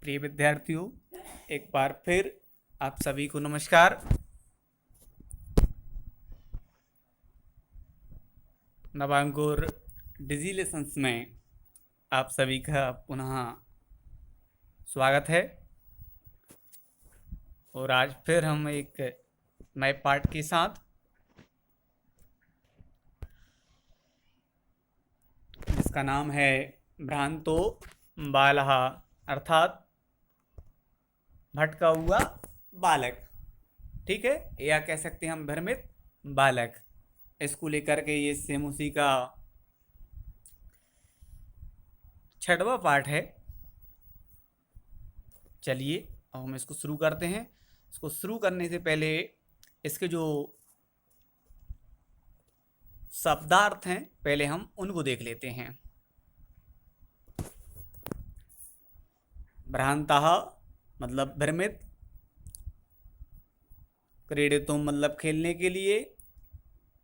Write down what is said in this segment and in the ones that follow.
प्रिय विद्यार्थियों, एक बार फिर आप सभी को नमस्कार। नवांकुर डिजी लेसन्स में आप सभी का पुनः स्वागत है। और आज फिर हम एक नए पाठ के साथ, जिसका नाम है भ्रांतो बालः, अर्थात भटका हुआ बालक। ठीक है, या कह सकते हैं हम भ्रमित बालक। इसको लेकर के ये सेम उसी का 6वां पाठ है। चलिए अब हम इसको शुरू करते हैं। इसको शुरू करने से पहले इसके जो शब्दार्थ हैं पहले हम उनको देख लेते हैं। भ्रांतः मतलब भ्रमित, क्रीडितुम मतलब खेलने के लिए,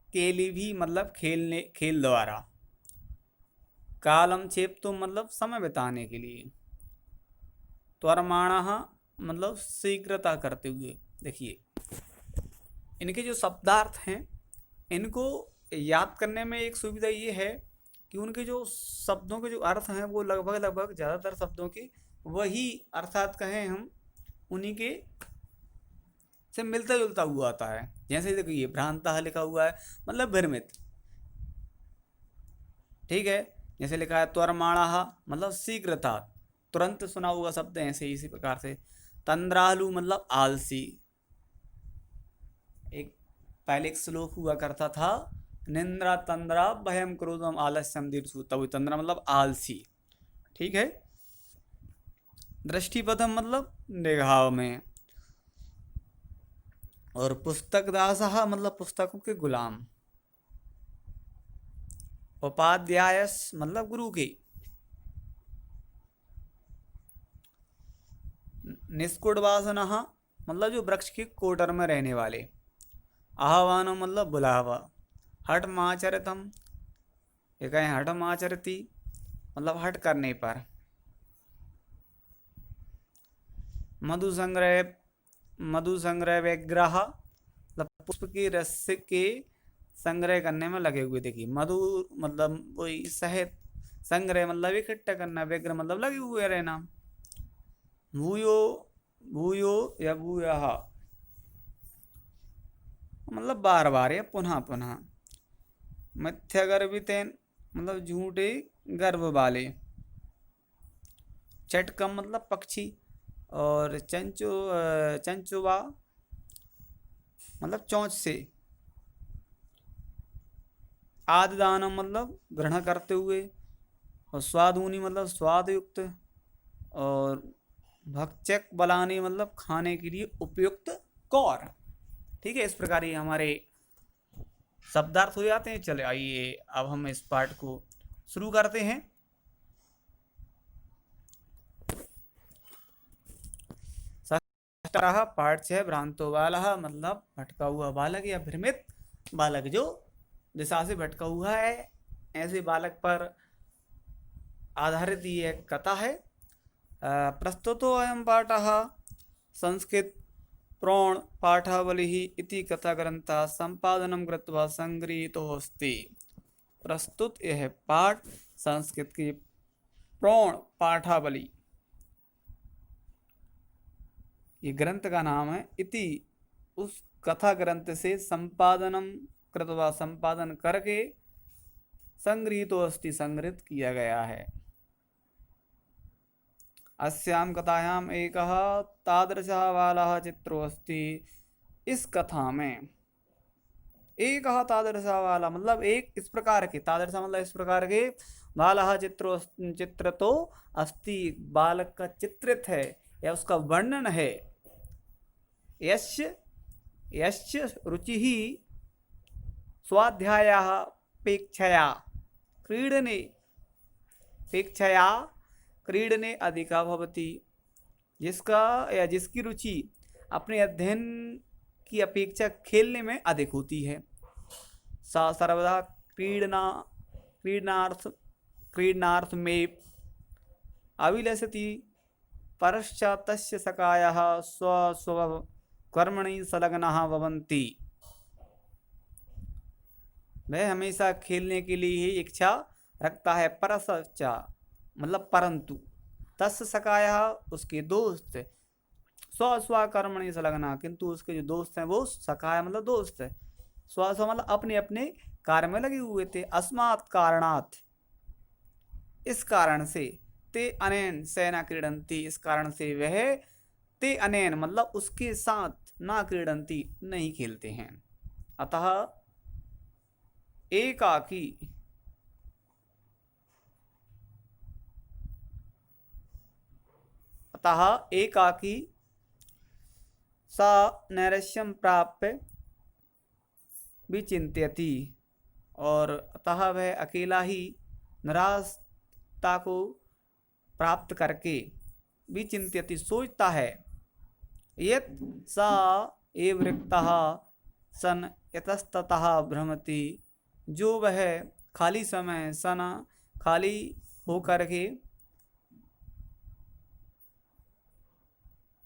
केली भी मतलब खेल द्वारा, कालम चेप्तुम मतलब समय बिताने के लिए, त्वरमाणः मतलब शीघ्रता करते हुए। देखिए इनके जो शब्दार्थ हैं इनको याद करने में एक सुविधा ये है कि उनके जो शब्दों के जो अर्थ हैं वो लगभग ज़्यादातर शब्दों के वही, अर्थात कहें हम उन्हीं के से मिलता जुलता हुआ आता है। जैसे देखिए भ्रांतः लिखा हुआ है मतलब भ्रमित, ठीक है। जैसे लिखा है त्वरमाणः मतलब शीघ्रता, तुरंत सुना हुआ शब्द है। ऐसे इसी प्रकार से तंद्रालु मतलब आलसी। एक पहले एक श्लोक हुआ करता था, निंद्रा तंद्रा भयम क्रोधम आलस्यम दीर्घ, तब तंद्रा मतलब आलसी, ठीक है। दृष्टिपथम मतलब निगाह में। और पुस्तक दासः मतलब पुस्तकों के गुलाम। उपाध्यायस मतलब गुरु के। निष्कुटवासनः मतलब जो वृक्ष के कोटर में रहने वाले। आह्वानो मतलब बुलावा। हठमाचरतम, ये कहें हठमाचरती मतलब हट करने पर। मधु संग्रह विग्रह मतलब पुष्प के रस के संग्रह करने में लगे हुए। देखिए मधु मतलब वही शहद, संग्रह मतलब इकट्ठा करना, विग्रह मतलब लगे हुए रहना। भूयो भूयो या भूयः मतलब बार बार या पुनः पुनः। मिथ्यागर्भितेन मतलब झूठे गर्भ वाले। चटकम मतलब पक्षी। और चंचुवा मतलब चोंच से। आदिदानम मतलब ग्रहण करते हुए। और स्वादुनी मतलब स्वाद युक्त। और भक्षक बलानी मतलब खाने के लिए उपयुक्त कौर। ठीक है, इस प्रकार ये हमारे शब्दार्थ हो जाते हैं। चले आइए अब हम इस पाठ को शुरू करते हैं। पाठ 6 भ्रांतो बालः मतलब भटका हुआ बालक या भ्रमित बालक जो दिशा से भटका हुआ है, ऐसे बालक पर आधारित ये कथा है। प्रस्तुतो अयं पाठः संस्कृत प्रोण पाठावलिः इति कथाग्रन्थः संपादनं कृत्वा संगृहीतोऽस्ति। प्रस्तुत यह पाठ संस्कृत की प्रोण पाठावली, ये ग्रंथ का नाम है। इति उस कथा ग्रंथ से संपादनम कृत्वा संपादन करके संगृहीतोऽस्ति संग्रहित किया गया है। अस्यां कथायाम एकः तादृशः बालः चित्रोऽस्ति। इस कथा में एक तादृशः बालः मतलब एक इस प्रकार के, तादृश मतलब इस प्रकार के, बालः चित्र तो अस्ति बालक का चित्रित है या उसका वर्णन है। यस्य यस्य रुचिः स्वाध्यायः अपेक्षया क्रीडने अपेक्षया क्रीडने अधिका भवति। जिसका या जिसकी रुचि अपने अध्ययन की अपेक्षा खेलने में अधिक होती है। सा सर्वदा क्रीडनार्थ में अभिलषति परश्चातस्य सखायः स्व कर्मणि संलग्नाः भवन्ति। वह हमेशा खेलने के लिए ही इच्छा रखता है। परश्चा मतलब परंतु, तस्य सखायः उसके दोस्त, स्व कर्मणि संलग्ना किंतु उसके जो दोस्त हैं वो सखाय मतलब दोस्त है, स्व मतलब अपने अपने कार्य में लगे हुए थे। अस्मात् कारणात् इस कारण से, ते अनेन सेना क्रीडंती इस कारण से वह, ते अनेन मतलब उसके साथ, ना क्रीडंती नहीं खेलते हैं। अतः एकाकी एकाकी सा नैरस्यम प्राप्य विचिंत्यति, और अतः वह अकेला ही निराशता को प्राप्त करके विचिंत्यति सोचता है। यत् सा एव रिक्तः सन यतस्ततः भ्रमति, जो वह खाली समय सन खाली होकर के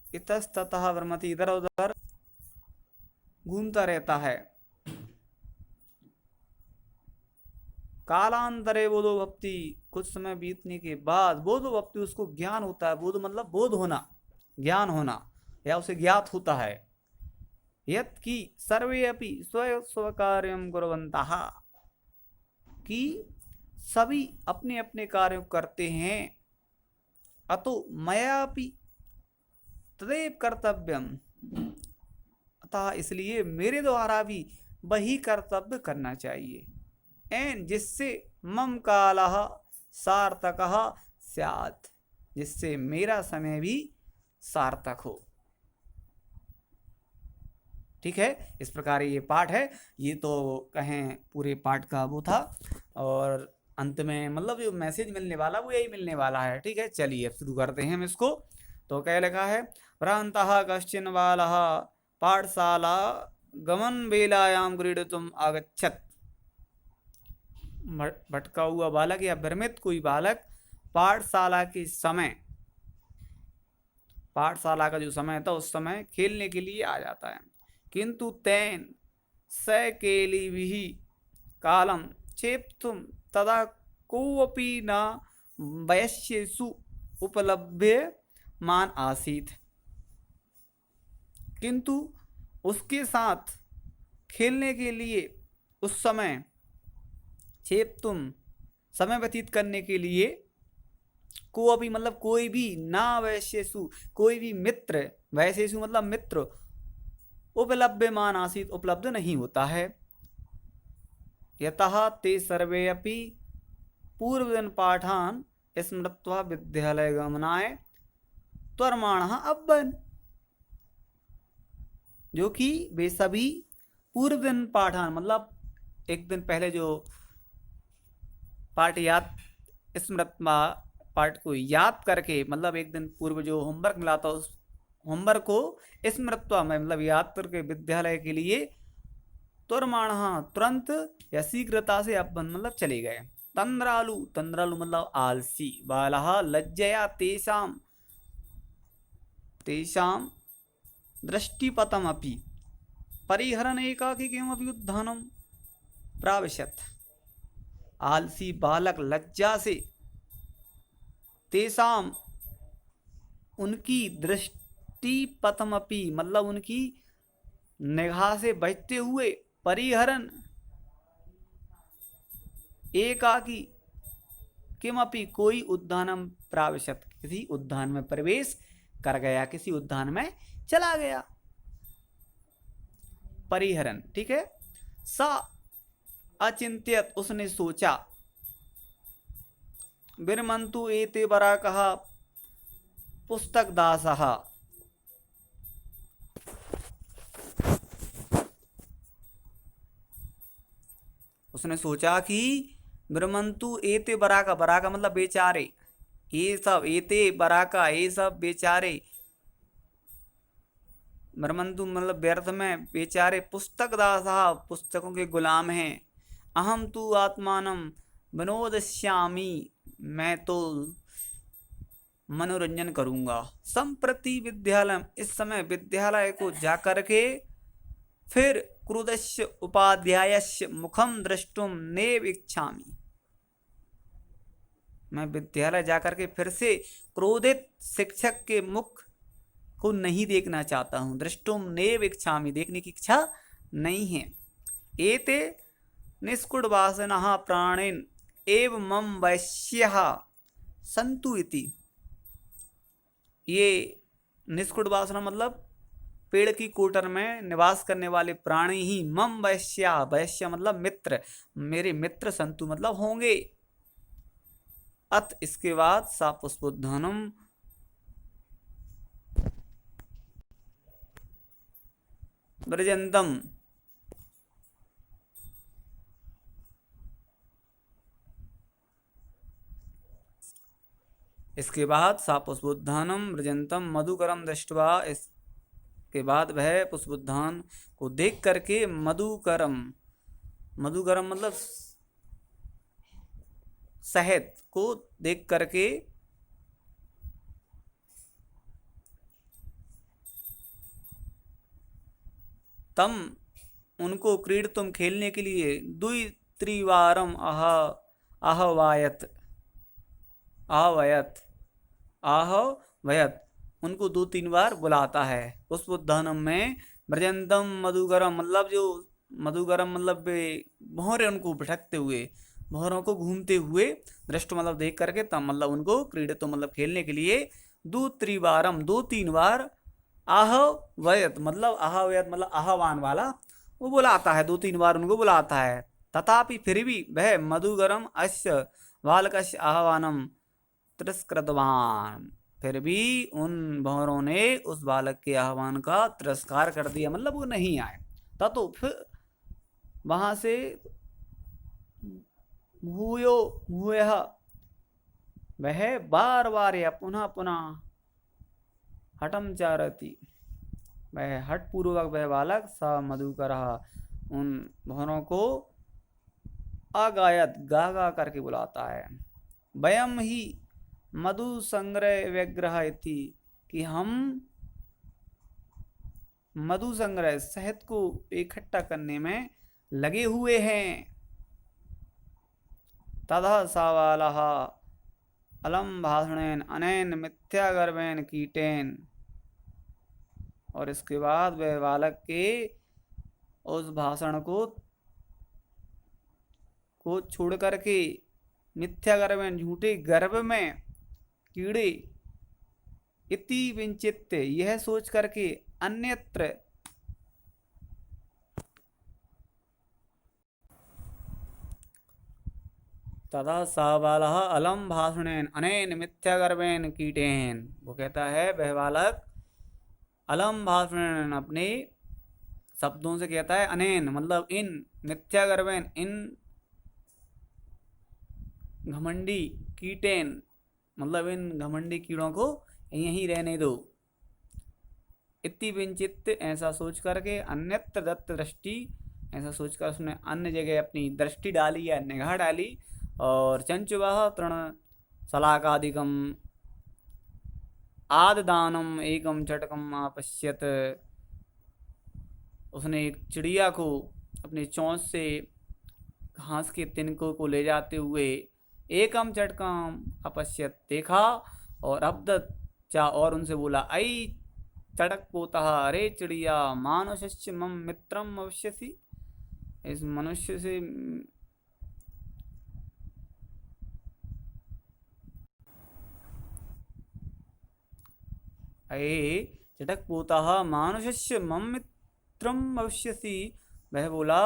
इतस्ततः भ्रमति इधर उधर घूमता रहता है। कालांतरे बोधो भक्ति कुछ समय बीतने के बाद बोधो भक्ति उसको ज्ञान होता है। बोध मतलब बोध होना, ज्ञान होना या उसे ज्ञात होता है। यत् कि सर्वे अपि स्व स्व कार्यं कुर्वन्तः कि सभी अपने अपने कार्य करते हैं। अतो मयापि तदेव कर्तव्यम, अतः इसलिए मेरे द्वारा भी वही कर्तव्य करना चाहिए। एन जिससे मम कालः सार्थकः स्यात्, जिससे मेरा समय भी सार्थक हो। ठीक है, इस प्रकार ये पाठ है। ये तो कहें पूरे पाठ का वो था, और अंत में मतलब जो मैसेज मिलने वाला वो यही मिलने वाला है। ठीक है, चलिए अब शुरू करते हैं हम इसको। तो क्या लिखा है, भ्रान्तः कश्चन बालः पाठशाला गमन वेलायां क्रीडितुम् आगच्छत्। भटका हुआ बालक या भ्रमित कोई बालक पाठशाला के समय, पाठशाला का जो समय था उस समय खेलने के लिए आ जाता है। किंतु तेन सकेलिभिः कालं क्षेप्तुं तदा कोऽपि न वयस्येषु उपलभ्यमान आसीत्। किंतु उसके साथ खेलने के लिए उस समय, क्षेप्तुम समय व्यतीत करने के लिए, कोऽपि मतलब कोई भी, ना वैश्येषु कोई भी मित्र, वैश्येषु मतलब मित्र, उपलभ्यमान आसीत् उपलब्ध नहीं होता है। यतः ते सर्वे अपि पूर्वदिन पाठान स्मृत्वा विद्यालय गमनाय त्वरमाणः अभवन्, जो कि वे सभी पूर्व दिन पाठान मतलब एक दिन पहले जो पाठ याद स्मृत्वा पाठ को याद करके, मतलब एक दिन पूर्व जो होमवर्क मिला था उस होमवर्क को स्मृत्वा में मतलब याद करके विद्यालय के लिए तुरमाणः तुरंत या शीघ्रता से अपन मतलब चले गए। तंद्रालु, तंद्रालु मतलब आलसी, बालः लज्जया तेषां तेषां दृष्टिपथमपि परिहरन् एकाकी किमपि उद्यानं प्राविशत्। आलसी बालक लज्जा से तेषां उनकी दृष्टिपथमपि मतलब उनकी निगाह से बचते हुए, परिहरन् एकाकी किमपि कोई उद्यानम प्राविशत् किसी उद्यान में प्रवेश कर गया, किसी उद्यान में चला गया। परिहरन, ठीक है। सा अचिंत्यत उसने सोचा, विरमंतु एते बराकः पुस्तक दासः, उसने सोचा कि विरमंतु एते बराका, बराका मतलब बेचारे, ये सब एते बराका ये सब बेचारे, मरमंतु मतलब व्यर्थ में, बेचारे पुस्तक दासा पुस्तकों के गुलाम हैं। अहम तु आत्मानं विनोदस्यामि, मैं तो मनोरंजन करूंगा। संप्रति विद्यालय, इस समय विद्यालय को जाकर के फिर क्रुद्धस्य उपाध्यायस्य मुखम द्रष्टुम नैव इच्छामि, मैं विद्यालय जाकर के फिर से क्रोधित शिक्षक के मुख को नहीं देखना चाहता हूं। द्रष्टुम नैव इच्छामि, देखने की इच्छा नहीं है। एते निष्कुट वासनः प्राणिन एव मम वैश्यः संतु इति, ये निष्कुट वासना मतलब पेड़ की कोटर में निवास करने वाले प्राणी ही मम वैश्या, वैश्य मतलब मित्र, मेरे मित्र संतु मतलब होंगे। अत इसके बाद सा पुष्पोद्यानम ब्रजंतम, इसके बाद सा पुष्पोद्यानम ब्रजंतम मधुकरम दृष्ट्वा, इसके बाद वह पुष्पोद्यान को देख करके मधुकरम, मधुकरम मतलब शहद को देख करके तम उनको क्रीड तुम खेलने के लिए द्वि त्रिवारम आहवायत आहवयत आहवयत, उनको 2-3 बार बुलाता है। पुष्पोद्यानम में ब्रजंतम मधुकरम मतलब जो मधुकरम मतलब भौरे उनको भटकते हुए, भौरों को घूमते हुए, दृष्ट मतलब देख करके, तब मतलब उनको क्रीडित मतलब खेलने के लिए 2-3 2-3 बार आहवयत मतलब आहवयत मतलब आह्वान वाला वो बुलाता है, 2-3 बार उनको बुलाता है। तथापि फिर भी वह मधुकरम अस्य बालकस्य आह्वानम तिरस्कृतवान, फिर भी उन भौरों ने उस बालक के आह्वान का तिरस्कार कर दिया, मतलब वो नहीं आए। ततो फिर वहां से भूयो भूयः, वह बार बार या पुनः पुनः हठम चारति, वह हठ पूर्वक वह बालक स मधुकरः उन भौरों को अगायत गा गा करके बुलाता है। वयम ही मधु संग्रह व्यग्रह इति, कि हम मधु संग्रह शहद को इकट्ठा करने में लगे हुए हैं। तथा सावालः अलम भाषणेन अनेन मिथ्यागर्वेन कीटेन, और इसके बाद वह बालक के उस भाषण को छोड़ करके मिथ्यागर्वेन झूठे गर्भ में कीड़े इति विंचित, यह सोच करके अन्यत्र तथा सा बालः अलम भाषणेन अनेन मिथ्यागर्वेन कीटेन, वो कहता है वह बालक अलम भाषणेन अपने शब्दों से कहता है, अनेन मतलब इन, मिथ्यागर्वेन इन घमंडी, कीटेन मतलब इन घमंडी कीड़ों को यहीं रहने दो। इति विंचित ऐसा सोच करके, अन्यत्र दत्त दृष्टि ऐसा सोचकर उसने अन्य जगह अपनी दृष्टि डाली या निगाह डाली। और चंचुवः तृण शलाकादिकम आददानम एकम चटकम अपश्यत, उसने एक चिड़िया को अपने चोंच से घास के तिनकों को ले जाते हुए एकम चटकम अपश्यत देखा, और अब्दत चा और उनसे बोला, आई चटक पोता, अरे चिड़िया, मानुष्य मम मित्रम भविष्यसि, इस मनुष्य से अये चटक पोता मानुष्य मम मित्रम भविष्यसि, वह बोला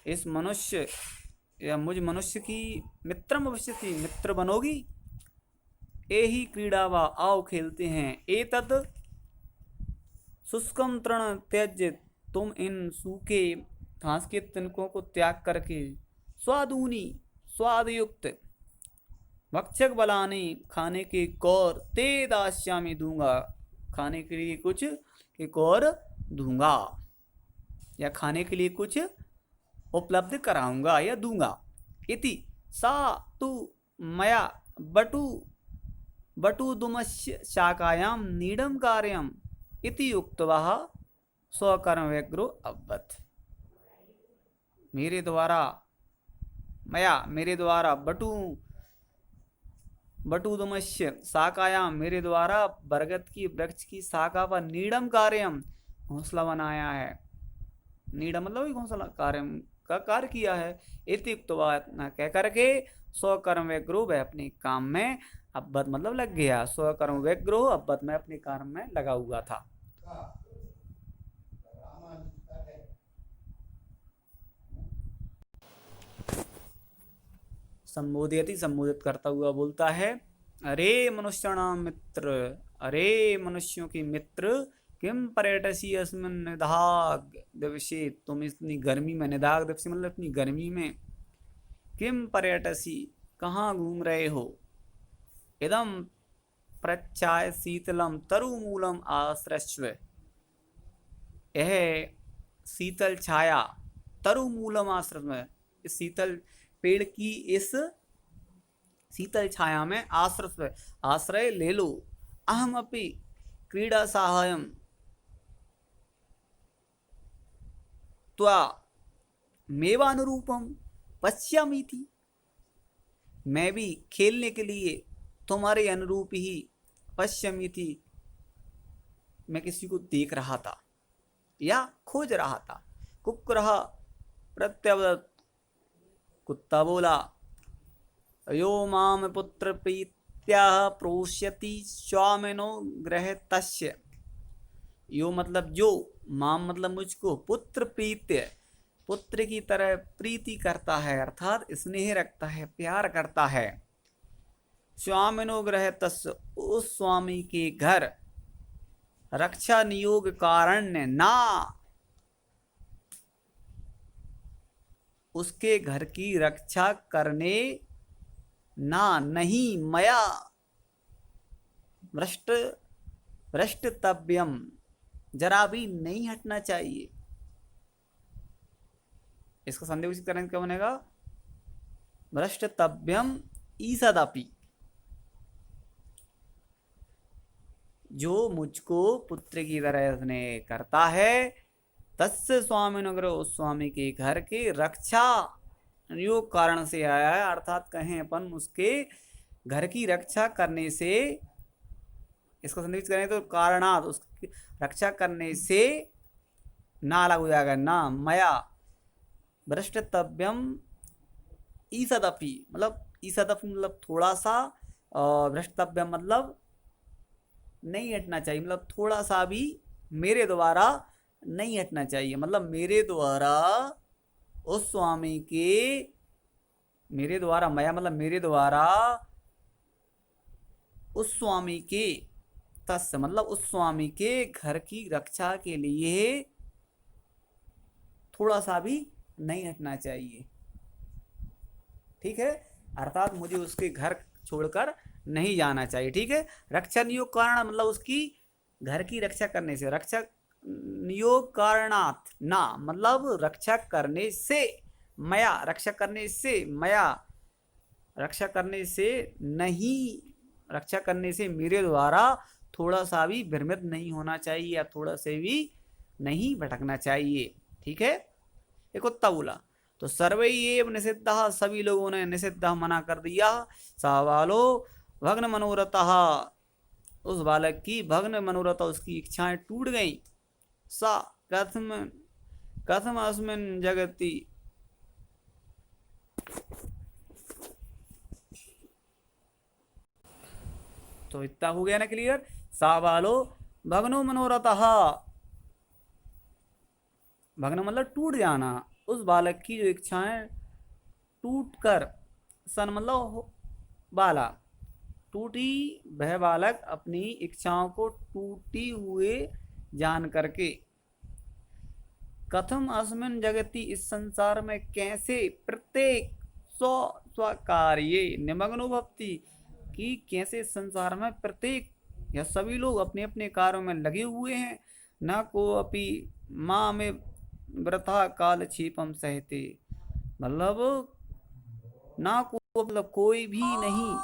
इस मनुष्य या मुझ मनुष्य की मित्रम भविष्यसि, मित्र बनोगी। एही क्रीड़ा वा, आओ खेलते हैं। एतद शुष्कम तृण त्यज्य, तुम इन सूखे घास के तिनकों को त्याग करके स्वादूनी स्वादयुक्त भक्षक बलानी खाने के कौर ते दास्यामी दूंगा, खाने के लिए कुछ एक और दूंगा या खाने के लिए कुछ उपलब्ध कराऊंगा या दूंगा। इति सा तु मया बटु बटुदुमस्य शाकायां नीडम कार्यम इति उक्त्वा स्वकर्म व्यग्रो अभवत्। मेरे द्वारा बटुदुमस्य शाकायां, मेरे द्वारा बरगद की वृक्ष की शाखा पर नीडम कार्यम, घोंसला बनाया है। नीडम मतलब घोंसला, कार्यम का कार्य किया है। इति उक्त्वा कह करके स्वकर्म व्यग्रो, वह अपने काम में अब्बत मतलब लग गया। स्वकर्म व्यग्रो अब्बत में अपने काम में लगा हुआ था। संबोधयति, संबोधित करता हुआ बोलता है, अरे मनुष्याणाम मित्र, अरे मनुष्यों की मित्र, किम पर्यटसी अस्मिन् निदाघ दिवसे, तुम इतनी गर्मी में, निदाघ दिवसे मतलब इतनी गर्मी में, किम पर्यटसी कहाँ घूम रहे हो, इदम प्रच्छाय शीतलम तरुमूलम आश्रस्व, यह शीतल छाया, तरुमूलम आश्रस्व, इस शीतल पेड़ की इस शीतल छाया में आश्रय ले लो। अहम अपि क्रीड़ा सहायम त्वा मेवानुरूपम पश्यामीति, मैं भी खेलने के लिए तुम्हारे अनुरूप ही पश्यामीति, मैं किसी को देख रहा था या खोज रहा था। कुक्कुरः प्रत्यवदत्, कुत्ता बोला, यो माम पुत्र प्रीत्या प्रोष्यति स्वामिनो गृह तस्य, यो मतलब जो, माम मतलब मुझको, पुत्र प्रीत्य पुत्र की तरह प्रीति करता है, अर्थात स्नेह रखता है, प्यार करता है। स्वामिनो गृह तस्य, उस स्वामी के घर, रक्षा नियोग कारण ना, उसके घर की रक्षा करने ना, नहीं, मया भ्रष्टतव्यम, जरा भी नहीं हटना चाहिए। इसका संदेह उचित करने क्या बनेगा, भ्रष्टतव्यम ईसदपि, जो मुझको पुत्र की तरह स्नेह करता है, तस्य स्वामिनगर, उस स्वामी के घर के रक्षा योग कारण से आया है, अर्थात कहें अपन उसके घर की रक्षा करने से, इसको संदेश करें तो कारणात, उसकी रक्षा करने से ना अलग हो जाएगा, ना, मया भ्रष्टतव्यम ईसदपि, मतलब ईसदपि मतलब थोड़ा सा, और भ्रष्टतव्यम मतलब नहीं हटना चाहिए, मतलब थोड़ा सा भी मेरे द्वारा नहीं हटना चाहिए, मतलब मेरे द्वारा उस स्वामी के, मेरे द्वारा मया मतलब मेरे द्वारा उस स्वामी के, तस्य मतलब उस स्वामी के घर की रक्षा के लिए थोड़ा सा भी नहीं हटना चाहिए। ठीक है, अर्थात मुझे उसके घर छोड़कर नहीं जाना चाहिए। ठीक है, रक्षा नियोग कारण मतलब उसकी घर की रक्षा करने से, रक्षा नियोग कारणात ना मतलब रक्षा करने से, मया रक्षा करने से, मया रक्षा करने से नहीं, रक्षा करने से मेरे द्वारा थोड़ा सा भी भ्रमित नहीं होना चाहिए, या थोड़ा से भी नहीं भटकना चाहिए। ठीक है, एक कुत्ता बोला, तो सर्वे ये निषिद्ध, सभी लोगों ने निषिद्ध मना कर दिया। सा बालो भग्न मनोरथ, उस बालक की भग्न मनोरथ, उसकी इच्छाएं टूट गईं। सा कथम अस्मिन् जगति, तो इतना हो गया ना क्लियर। सा बालो भग्नो मनोरथ, भग्न मतलब टूट जाना, उस बालक की जो इच्छाएं टूट कर, सन मतलब बाला, टूटी, वह बालक अपनी इच्छाओं को टूटी हुए जान करके, कथम अस्मिन् जगति, इस संसार में कैसे, प्रत्येक स्वकार्ये निमग्नो भवति, कि कैसे संसार में प्रत्येक या सभी लोग अपने अपने कार्यों में लगे हुए हैं। न को अपि माँ में वृथा कालक्षेपम सहते, मतलब ना को मतलब कोई भी नहीं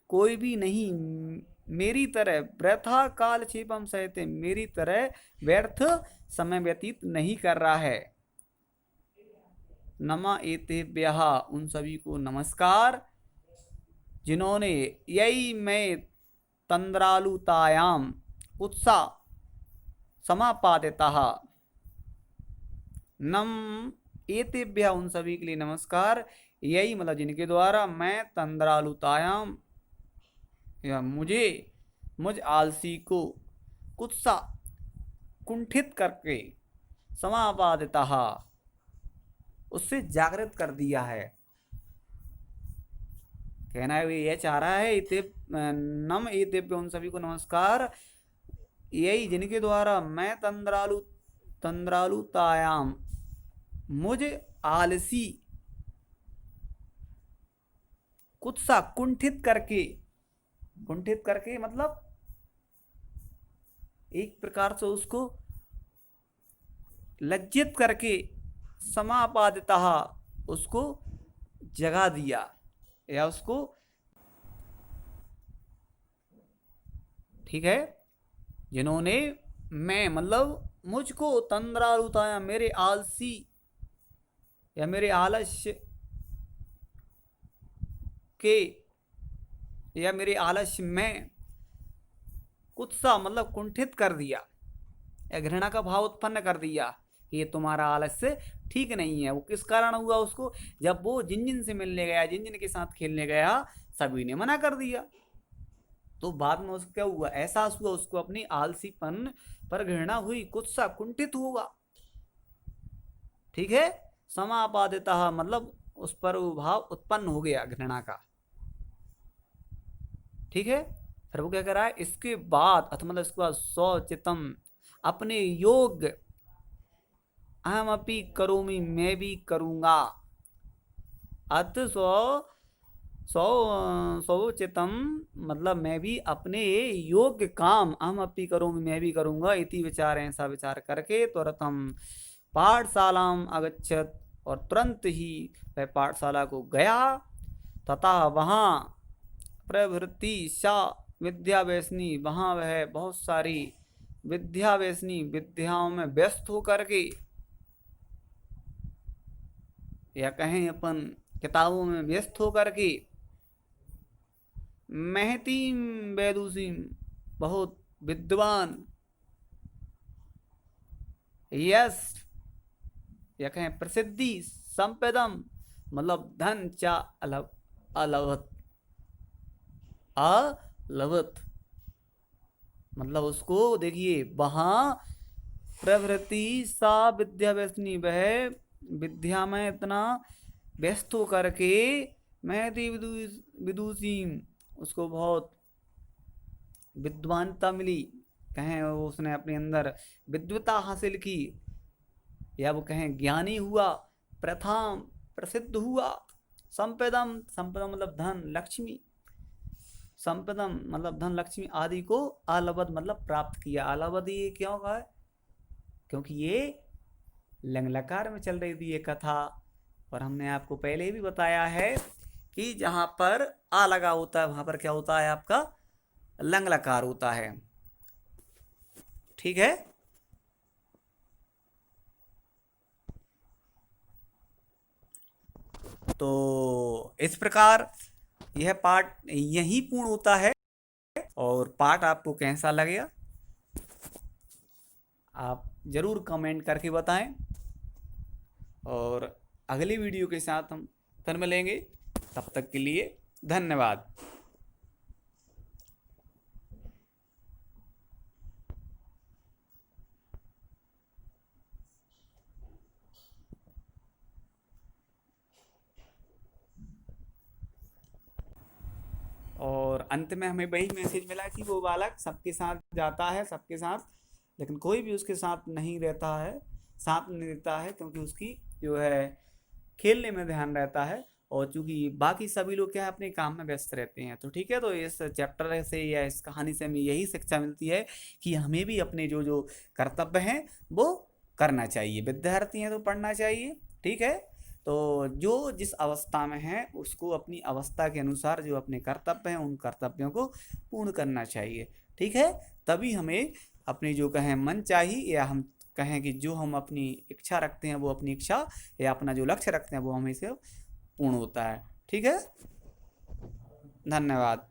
कोई भी नहीं मेरी तरह वृथा कालक्षेपम सहते, मेरी तरह व्यर्थ समय व्यतीत नहीं कर रहा है। नमा एतेभ्यः, उन सभी को नमस्कार जिन्होंने यही मैं तंद्रालुतायाम उत्साह समापादिता। नम एतेभ्य, उन सभी के लिए नमस्कार, यही मतलब जिनके द्वारा मैं तंद्रालुतायाम या मुझ आलसी को कुत्सा कुंठित करके समापादिता, उससे जागृत कर दिया है। कहना है ये चाह रहा है इते नम एतेभ्य, उन सभी को नमस्कार, यही जिनके द्वारा मैं तंद्रालुतायाम मुझ आलसी कुत्सा कुंठित करके मतलब एक प्रकार से उसको लज्जित करके, समापादिता, उसको जगा दिया या उसको, ठीक है, जिन्होंने मैं मतलब मुझको तंद्रालुताया, मेरे आलसी या मेरे आलस्य के या मेरे आलस्य में कुत्सा मतलब कुंठित कर दिया या घृणा का भाव उत्पन्न कर दिया कि ये तुम्हारा आलस्य ठीक नहीं है। वो किस कारण हुआ? उसको जब वो जिन से मिलने गया, जिन के साथ खेलने गया, सभी ने मना कर दिया, तो बाद में उसको क्या हुआ? एहसास हुआ उसको, अपनी आलसीपन पर घृणा हुई, कुत्सा कुंठित हुआ, ठीक है। समापादिता मतलब उस पर वो भाव उत्पन्न हो गया घृणा का, ठीक है। फिर वो क्या कर रहा है इसके बाद, अथ मतलब इसके बाद स्वचितम, अपने योग्य, अहम अपि करोमि, मैं भी करूंगा, अत स्वचितम मतलब मैं भी अपने योग्य काम, अहम अपि करोमि, मैं भी करूंगा, इति विचार, ऐसा विचार करके तुरंतम पाठशालाम अगच्छत, और तुरंत ही वह पाठशाला को गया, तथा वहाँ प्रभृति सा विद्या व्यसनी, वहाँ वह बहुत सारी विद्या व्यसनी, विद्याओं में व्यस्त होकर के, या कहें अपन किताबों में व्यस्त होकर के, महतीम वैदुषीम, बहुत विद्वान, यश या कहें प्रसिद्धि, संपदम मतलब धन, चा अलवत मतलब उसको देखिए, वहां प्रवृत्ति सा विद्या व्यसनी, वह विद्या में इतना व्यस्त होकर के, महती विदुषीम, उसको बहुत विद्वानता मिली, कहें उसने अपने अंदर विद्वता हासिल की, या वो कहें ज्ञानी हुआ, प्रथम प्रसिद्ध हुआ, संपदम, संपदम मतलब धन, लक्ष्मी, संपदम मतलब धन, लक्ष्मी आदि को अलवद मतलब प्राप्त किया। अलवद ये क्यों कहा है? क्योंकि ये लंगलकार में चल रही थी ये कथा, और हमने आपको पहले भी बताया है कि जहां पर आ लगा होता है वहां पर क्या होता है? आपका लंगलकार होता है, ठीक है। तो इस प्रकार यह पाठ यही पूर्ण होता है। और पाठ आपको कैसा लगेगा आप जरूर कमेंट करके बताएं, और अगली वीडियो के साथ हम फिर मिलेंगे। तब तक के लिए धन्यवाद। और अंत में हमें वही मैसेज मिला कि वो बालक सबके साथ जाता है, सबके साथ, लेकिन कोई भी उसके साथ नहीं रहता है, साथ नहीं रहता है, क्योंकि उसकी जो है खेलने में ध्यान रहता है, और चूंकि बाकी सभी लोग क्या है अपने काम में व्यस्त रहते हैं। तो ठीक है, तो इस चैप्टर से या इस कहानी से हमें यही शिक्षा मिलती है कि हमें भी अपने जो जो कर्तव्य हैं वो करना चाहिए। विद्यार्थी हैं तो पढ़ना चाहिए, ठीक है। तो जो जिस अवस्था में है उसको अपनी अवस्था के अनुसार जो अपने कर्तव्य हैं उन कर्तव्यों को पूर्ण करना चाहिए। ठीक है, तभी हमें अपनी जो कहें मन चाहिए या हम कहें कि जो हम अपनी इच्छा रखते हैं वो अपनी इच्छा या अपना जो लक्ष्य रखते हैं वो हमें से पूर्ण होता है। ठीक है, धन्यवाद।